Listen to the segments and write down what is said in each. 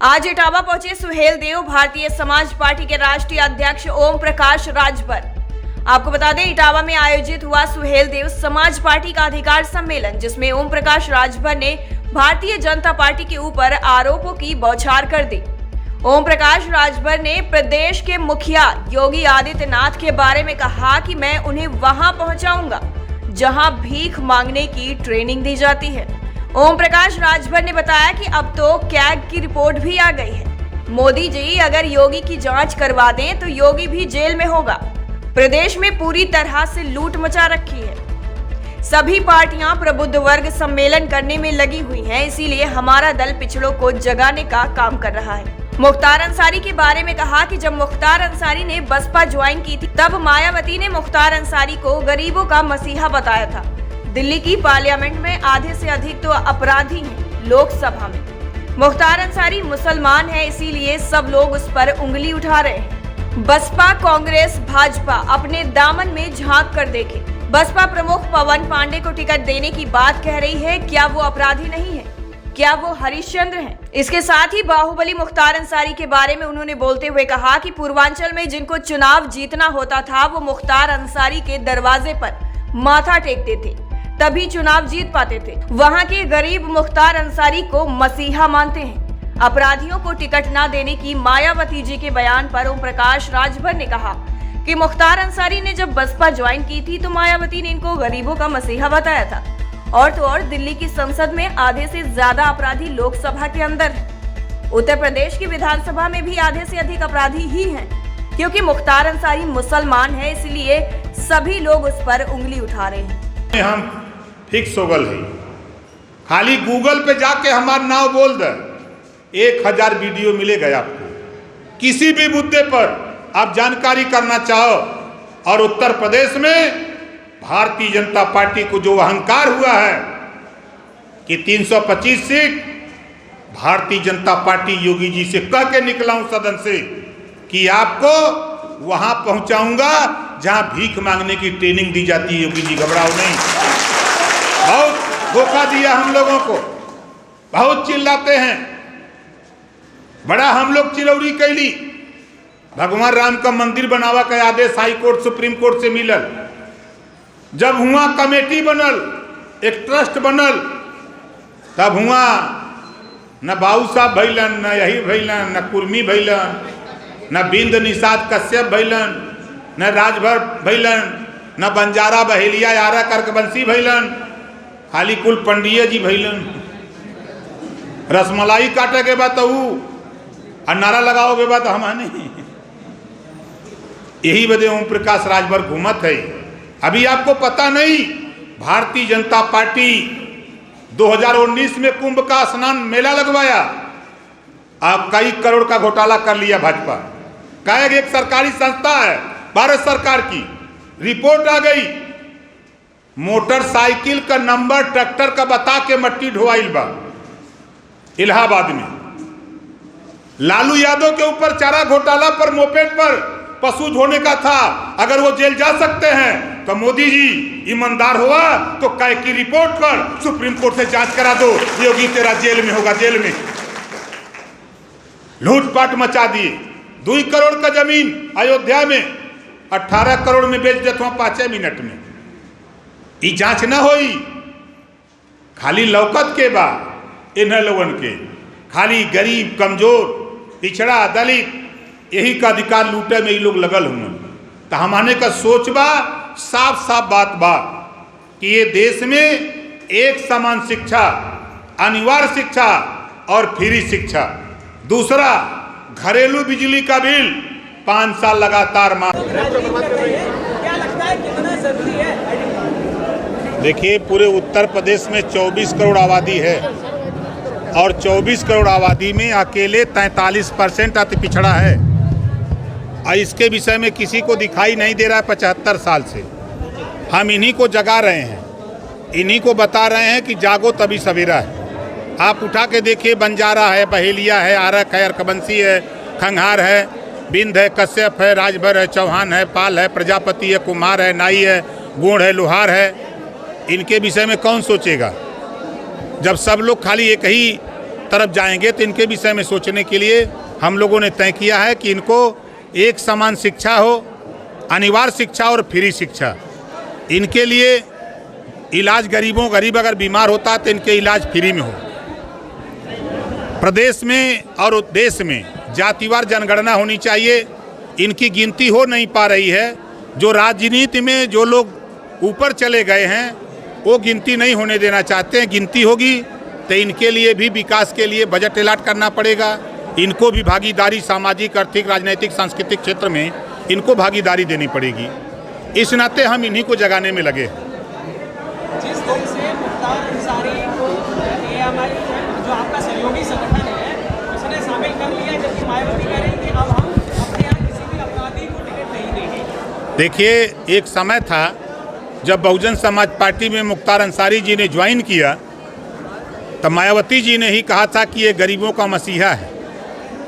आज इटावा पहुंचे सुहेल देव, भारतीय समाज पार्टी के राष्ट्रीय अध्यक्ष ओम प्रकाश राजभर। आपको बता दें, इटावा में आयोजित हुआ सुहेल देव समाज पार्टी का अधिकार सम्मेलन, जिसमें ओम प्रकाश राजभर ने भारतीय जनता पार्टी के ऊपर आरोपों की बौछार कर दी। ओम प्रकाश राजभर ने प्रदेश के मुखिया योगी आदित्यनाथ के बारे में कहा कि मैं उन्हें वहां पहुंचाऊंगा जहां भीख मांगने की ट्रेनिंग दी जाती है। ओम प्रकाश राजभर ने बताया कि अब तो कैग की रिपोर्ट भी आ गई है। मोदी जी अगर योगी की जांच करवा दें तो योगी भी जेल में होगा। प्रदेश में पूरी तरह से लूट मचा रखी है। सभी पार्टियां प्रबुद्ध वर्ग सम्मेलन करने में लगी हुई हैं, इसीलिए हमारा दल पिछड़ों को जगाने का काम कर रहा है। मुख्तार अंसारी के बारे में कहा कि जब मुख्तार अंसारी ने बसपा ज्वाइन की थी, तब मायावती ने मुख्तार अंसारी को गरीबों का मसीहा बताया था। दिल्ली की पार्लियामेंट में आधे से अधिक तो अपराधी हैं। लोकसभा में मुख्तार अंसारी मुसलमान है, इसीलिए सब लोग उस पर उंगली उठा रहे हैं। बसपा, कांग्रेस, भाजपा अपने दामन में झांक कर देखे। बसपा प्रमुख पवन पांडे को टिकट देने की बात कह रही है। क्या वो अपराधी नहीं है? क्या वो हरिश्चंद्र हैं? इसके साथ ही बाहुबली मुख्तार अंसारी के बारे में उन्होंने बोलते हुए कहा कि पूर्वांचल में जिनको चुनाव जीतना होता था, वो मुख्तार अंसारी के दरवाजे पर माथा टेकते थे, तभी चुनाव जीत पाते थे। वहां के गरीब मुख्तार अंसारी को मसीहा मानते हैं। अपराधियों को टिकट न देने की मायावती जी के बयान पर ओम प्रकाश राजभर ने कहा कि मुख्तार अंसारी ने जब बसपा ज्वाइन की थी तो मायावती ने इनको गरीबों का मसीहा बताया था। और तो और दिल्ली की संसद में आधे से ज्यादा अपराधी लोकसभा के अंदर हैं। उत्तर प्रदेश की विधानसभा में भी आधे से अधिक अपराधी ही हैं, क्योंकि मुख्तार अंसारी मुसलमान है, इसलिए सभी लोग उस पर उंगली उठा रहे हैं। हम फिक्स हो गल है, खाली गूगल पे जाके हमारा नाम बोल दे, 1000 वीडियो मिलेगा आपको। किसी भी मुद्दे पर आप जानकारी करना चाहो, और उत्तर प्रदेश में भारतीय जनता पार्टी को जो अहंकार हुआ है कि 325 सीट भारतीय जनता पार्टी योगी जी से कह के निकला हूं सदन से कि आपको वहां पहुंचाऊंगा जहां भीख मांगने की ट्रेनिंग दी जाती है। योगी जी घबराओ नहीं। बहुत धोखा दिया हम लोगों को, बहुत चिल्लाते हैं, बड़ा हम लोग चिरौरी कैली। भगवान राम का मंदिर बनावा का आदेश हाई कोर्ट सुप्रीम कोर्ट से मिलल। जब हुआ कमेटी बनल, एक ट्रस्ट बनल, तब हुआ न बाबू साहब भैलन, न यही भैलन, न कुर्मी भैलन, न बिंद निषाद कश्यप भैलन, न राजभर भैलन, न बंजारा बहेलिया यारा कर्कबंशी भैलन, खाली कुल पंडिया जी भैलन। रसमलाई काटे के बाद तो और नारा लगाओगे बाद हम नहीं। यही वजह ओम प्रकाश राजभर घूमत है। अभी आपको पता नहीं, भारतीय जनता पार्टी 2019 में कुंभ का स्नान मेला लगवाया, आप कई करोड़ का घोटाला कर लिया भाजपा का। एक सरकारी संस्था है भारत सरकार की, रिपोर्ट आ गई, मोटरसाइकिल का नंबर ट्रैक्टर का बता के मट्टी ढोवाइल बा इलाहाबाद में। लालू यादव के ऊपर चारा घोटाला पर मोपेड पर पशु धोने का था। अगर वो जेल जा सकते हैं तो मोदी जी ईमानदार हुआ तो कै की रिपोर्ट कर सुप्रीम कोर्ट से जांच करा दो, योगी तेरा जेल में होगा। जेल में लूटपाट मचा दिए। 2 करोड़ का जमीन अयोध्या में 18 करोड़ में बेच देते 5 मिनट में। ये जांच ना होई, खाली लौकत के बाद इन लोगन के खाली गरीब, कमजोर, पिछड़ा, दलित यही का अधिकार लूटे में ये लोग लगल हुए। तो हमारे का सोचबा साफ साफ बात कि ये देश में एक समान शिक्षा, अनिवार्य शिक्षा और फ्री शिक्षा। दूसरा, घरेलू बिजली का बिल 5 साल लगातार माफ। देखिए, पूरे उत्तर प्रदेश में 24 करोड़ आबादी है, और 24 करोड़ आबादी में अकेले 43% अति पिछड़ा है। और इसके विषय में किसी को दिखाई नहीं दे रहा है। 75 साल से हम इन्हीं को जगा रहे हैं, इन्हीं को बता रहे हैं कि जागो तभी सवेरा है। आप उठा के देखिए, बंजारा है, बहेलिया है, आरक है, अर्कबंशी है, खंघार है, बिंद है, कश्यप है, राजभर है, चौहान है, पाल है, प्रजापति है, कुमार है, नाई है, गोंड है, लोहार है। इनके विषय में कौन सोचेगा, जब सब लोग खाली एक ही तरफ जाएंगे तो इनके विषय में सोचने के लिए हम लोगों ने तय किया है कि इनको एक समान शिक्षा हो, अनिवार्य शिक्षा और फ्री शिक्षा। इनके लिए इलाज गरीब अगर बीमार होता है तो इनके इलाज फ्री में हो। प्रदेश में और देश में जातिवार जनगणना होनी चाहिए। इनकी गिनती हो नहीं पा रही है। जो राजनीति में जो लोग ऊपर चले गए हैं वो गिनती नहीं होने देना चाहते हैं। गिनती होगी तो इनके लिए भी विकास के लिए बजट अलॉट करना पड़ेगा। इनको भी भागीदारी सामाजिक, आर्थिक, राजनीतिक, सांस्कृतिक क्षेत्र में इनको भागीदारी देनी पड़ेगी। इस नाते हम इन्हीं को जगाने में लगे। जिस तरह से मुख्तार अंसारी को AMI जो आपका सहयोगी संगठन है उसने शामिल कर लिया, जबकि मायावती कह रही थी अब हम अपने यहाँ किसी भी अपराधी को टिकट नहीं देंगे। देखिए, एक समय था जब बहुजन समाज पार्टी में मुख्तार अंसारी जी ने ज्वाइन किया तो मायावती जी ने ही कहा था कि ये गरीबों का मसीहा है।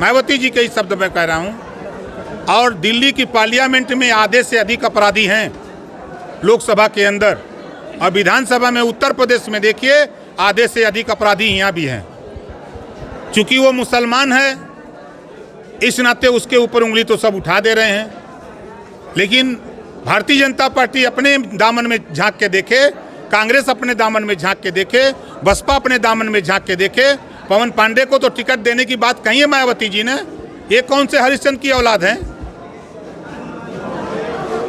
मायावती जी के ही शब्द में कह रहा हूँ। और दिल्ली की पार्लियामेंट में आधे से अधिक अपराधी हैं लोकसभा के अंदर, और विधानसभा में उत्तर प्रदेश में देखिए आधे से अधिक अपराधी यहाँ भी हैं। चूँकि वो मुसलमान है इस नाते उसके ऊपर उंगली तो सब उठा दे रहे हैं। लेकिन भारतीय जनता पार्टी अपने दामन में झांक के देखे, कांग्रेस अपने दामन में झांक के देखे, बसपा अपने दामन में झांक के देखे। पवन पांडे को तो टिकट देने की बात कही है मायावती जी ने। ये कौन से हरिश्चंद्र की औलाद हैं?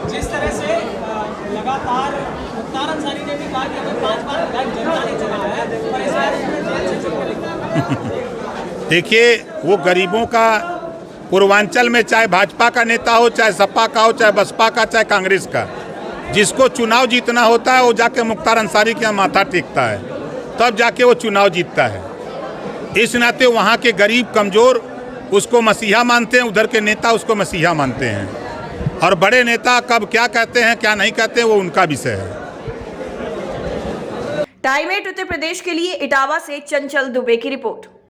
जिस तरह से लगातार मुख्तार अंसारी ने भी कहा कि अगर 5 बार विधायक जनता ने चुना है और इस बार उसने जेल से छुटकारा लिखा। देखिए, वो गरीबों का पूर्वांचल में चाहे भाजपा का नेता हो, चाहे सपा का हो, चाहे बसपा का, चाहे कांग्रेस का, जिसको चुनाव जीतना होता है वो जाके मुख्तार अंसारी के यहाँ माथा टेकता है, तब जाके वो चुनाव जीतता है। इस नाते वहाँ के गरीब कमज़ोर उसको मसीहा मानते हैं, उधर के नेता उसको मसीहा मानते हैं। और बड़े नेता कब क्या कहते हैं क्या नहीं कहते हैं वो उनका विषय है। टाइम 8 उत्तर प्रदेश के लिए इटावा से चंचल दुबे की रिपोर्ट।